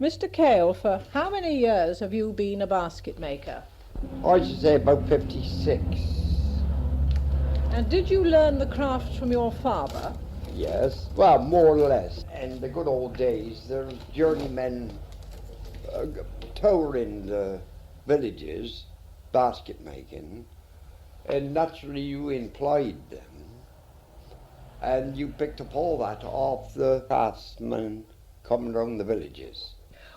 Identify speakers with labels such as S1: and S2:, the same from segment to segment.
S1: Mr. Cale, for how many years have you been a basket maker?
S2: I should say about 56.
S1: And did you learn the craft from your father?
S2: Yes, well, more or less. In the good old days, there were journeymen touring the villages, basket making, and naturally you employed them. And you picked up all that off the craftsmen coming around the villages.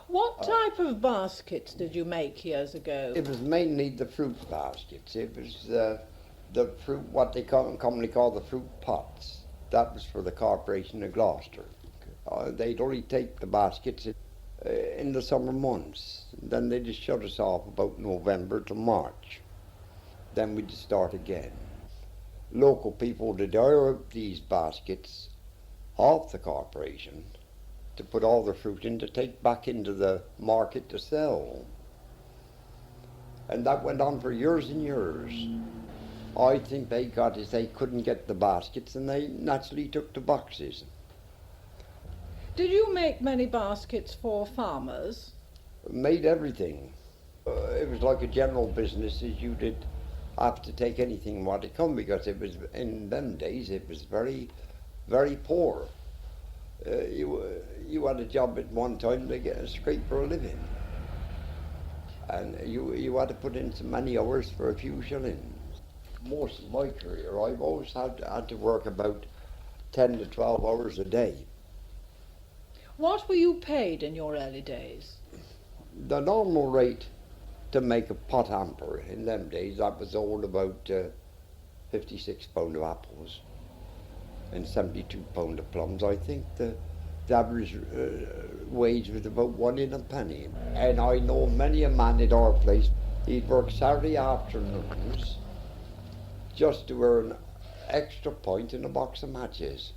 S1: What type of baskets did you make years ago?
S2: It was mainly the fruit baskets. It was the fruit, what they commonly call the fruit pots. That was for the Corporation of Gloucester. They'd only take the baskets in the summer months. Then they'd just shut us off about November to March. Then we'd start again. Local people would hire out these baskets off the corporation to put all the fruit in to take back into the market to sell. And that went on for years and years. I think they got as they couldn't get the baskets and they naturally took the boxes.
S1: Did you make many baskets for farmers?
S2: Made everything. It was like a general business, as you did have to take anything what it come, because it was, in them days, it was very, very poor. You had a job at one time to get a scrape for a living. And you had to put in so many hours for a few shillings. Most of my career, I've always had to work about 10 to 12 hours a day.
S1: What were you paid in your early days?
S2: The normal rate to make a pot hamper in them days, that was all about £56 of apples and £72 of plums. I think the average wage was about 1 in a penny. And I know many a man at our place, he'd work Saturday afternoons just to earn extra point in a box of matches.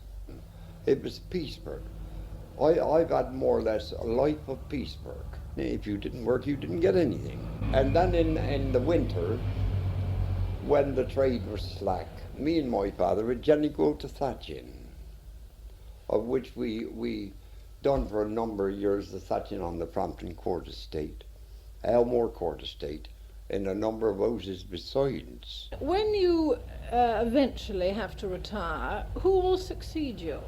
S2: It was piecework. I've had more or less a life of piecework. If you didn't work, you didn't get anything. And then in the winter, when the trade was slack, me and my father would generally go to thatching, of which we done for a number of years the thatching on the Frampton Court Estate, Elmore Court Estate, and a number of houses besides.
S1: When you eventually have to retire, who will succeed you?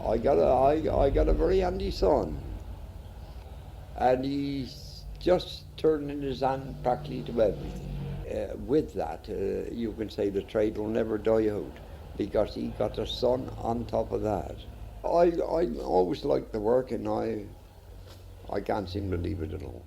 S2: I got a very handy son, and he's just turning his hand practically to everything. With that, you can say the trade will never die out, because he got a son on top of that. I always liked the work, and I can't seem to leave it at all.